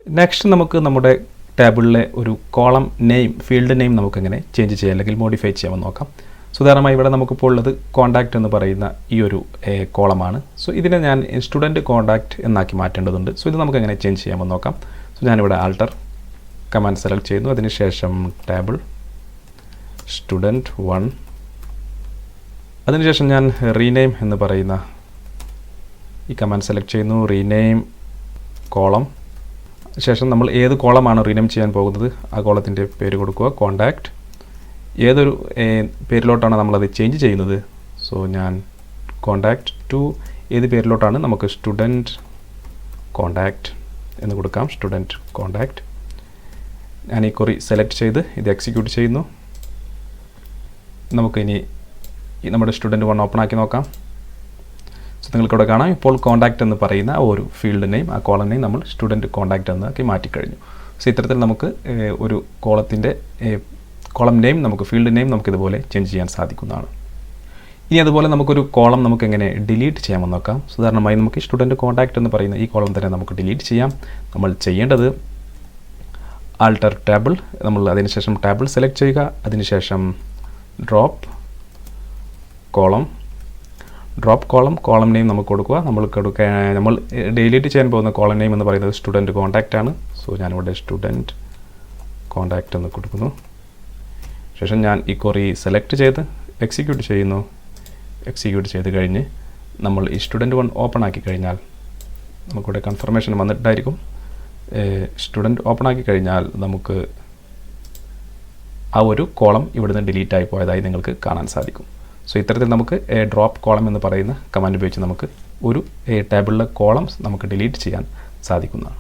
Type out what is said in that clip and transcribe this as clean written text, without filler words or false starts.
Next നമുക്ക് നമ്മുടെ ടേബിളിലെ ഒരു കോളം നെയിം ഫീൽഡ് നെയിം നമുക്കെങ്ങനെ ചേഞ്ച് ചെയ്യാം അല്ലെങ്കിൽ മോഡിഫൈ ചെയ്യാമെന്ന് നോക്കാം. ഉദാഹരണമായി ഇവിടെ നമുക്കിപ്പോൾ ഉള്ളത് കോൺടാക്റ്റ് എന്ന് പറയുന്ന ഈ ഒരു കോളമാണ്. സോ ഇതിനെ ഞാൻ സ്റ്റുഡൻറ്റ് കോൺടാക്റ്റ് എന്നാക്കി മാറ്റേണ്ടതുണ്ട്. സോ ഇത് നമുക്ക് എങ്ങനെ ചേഞ്ച് ചെയ്യാമെന്ന് നോക്കാം. സോ ഞാനിവിടെ ആൾട്ടർ കമാൻഡ് സെലക്ട് ചെയ്യുന്നു. അതിനുശേഷം ടേബിൾ സ്റ്റുഡൻറ്റ് 1, അതിനുശേഷം ഞാൻ റീനെയിം എന്ന് പറയുന്ന ഈ കമാൻഡ് സെലക്ട് ചെയ്യുന്നു. റീനെയിം കോളം, ശേഷം നമ്മൾ ഏത് കോളമാണ് റീനെയിം ചെയ്യാൻ പോകുന്നത് ആ കോളത്തിൻ്റെ പേര് കൊടുക്കുക. കോൺടാക്റ്റ് ഏതൊരു പേരിലോട്ടാണ് നമ്മളത് ചേഞ്ച് ചെയ്യുന്നത്. സോ ഞാൻ കോൺടാക്റ്റ് ടു ഏത് പേരിലോട്ടാണ് നമുക്ക് സ്റ്റുഡൻറ്റ് കോൺടാക്റ്റ് എന്ന് കൊടുക്കാം. Student contact. ഞാൻ ഈ ക്വറി സെലക്ട് ചെയ്ത് ഇത് എക്സിക്യൂട്ട് ചെയ്യുന്നു. നമുക്കിനി നമ്മുടെ സ്റ്റുഡൻറ്റ് 1 ഓപ്പൺ ആക്കി നോക്കാം. സോ നിങ്ങൾക്കിവിടെ കാണാം ഇപ്പോൾ കോൺടാക്റ്റ് എന്ന് പറയുന്ന ഒരു ഫീൽഡ് നെയിം ആ കോളം നെയിം നമ്മൾ സ്റ്റുഡൻറ്റ് കോൺടാക്റ്റ് എന്നാക്കി മാറ്റിക്കഴിഞ്ഞു. സോ ഇത്തരത്തിൽ നമുക്ക് ഒരു കോളത്തിൻ്റെ കോളം നെയിം നമുക്ക് ഫീൽഡ് നെയിം നമുക്കിതുപോലെ ചേഞ്ച് ചെയ്യാൻ സാധിക്കുന്നതാണ്. ഇനി അതുപോലെ നമുക്കൊരു കോളം നമുക്ക് എങ്ങനെ ഡിലീറ്റ് ചെയ്യാമെന്ന് നോക്കാം. ഉദാഹരണമായി നമുക്ക് സ്റ്റുഡൻറ്റ് കോൺടാക്റ്റ് എന്ന് പറയുന്ന ഈ കോളം തന്നെ നമുക്ക് ഡിലീറ്റ് ചെയ്യാം. നമ്മൾ ചെയ്യേണ്ടത് ആൾട്ടർ ടേബിൾ, നമ്മൾ അതിനുശേഷം ടേബിൾ സെലക്ട് ചെയ്യുക. അതിനുശേഷം ഡ്രോപ്പ് കോളം നെയിം നമുക്ക് കൊടുക്കുക. നമ്മൾ ഡിലീറ്റ് ചെയ്യാൻ പോകുന്ന കോളം നെയിം എന്ന് പറയുന്നത് സ്റ്റുഡൻറ്റ് കോൺടാക്റ്റ് ആണ്. സോ ഞാനിവിടെ സ്റ്റുഡൻറ്റ് കോൺടാക്റ്റ് എന്ന് കൊടുക്കുന്നു. ശേഷം ഞാൻ ഈ ക്വറി സെലക്ട് ചെയ്ത് എക്സിക്യൂട്ട് ചെയ്യുന്നു. എക്സിക്യൂട്ട് ചെയ്ത് കഴിഞ്ഞ് നമ്മൾ ഈ സ്റ്റുഡൻറ്റ് 1 ഓപ്പൺ ആക്കി കഴിഞ്ഞാൽ നമുക്കിവിടെ കൺഫർമേഷൻ വന്നിട്ടായിരിക്കും. സ്റ്റുഡൻറ്റ് ഓപ്പൺ ആക്കി കഴിഞ്ഞാൽ നമുക്ക് ആ ഒരു കോളം ഇവിടുന്ന് ഡിലീറ്റ് ആയി പോയതായി നിങ്ങൾക്ക് കാണാൻ സാധിക്കും. സോ ഇത്തരത്തിൽ നമുക്ക് ഡ്രോപ്പ് കോളം എന്ന് പറയുന്ന കമാൻഡ് ഉപയോഗിച്ച് നമുക്ക് ഒരു ടേബിളിലെ കോളംസ് നമുക്ക് ഡിലീറ്റ് ചെയ്യാൻ സാധിക്കുന്നതാണ്.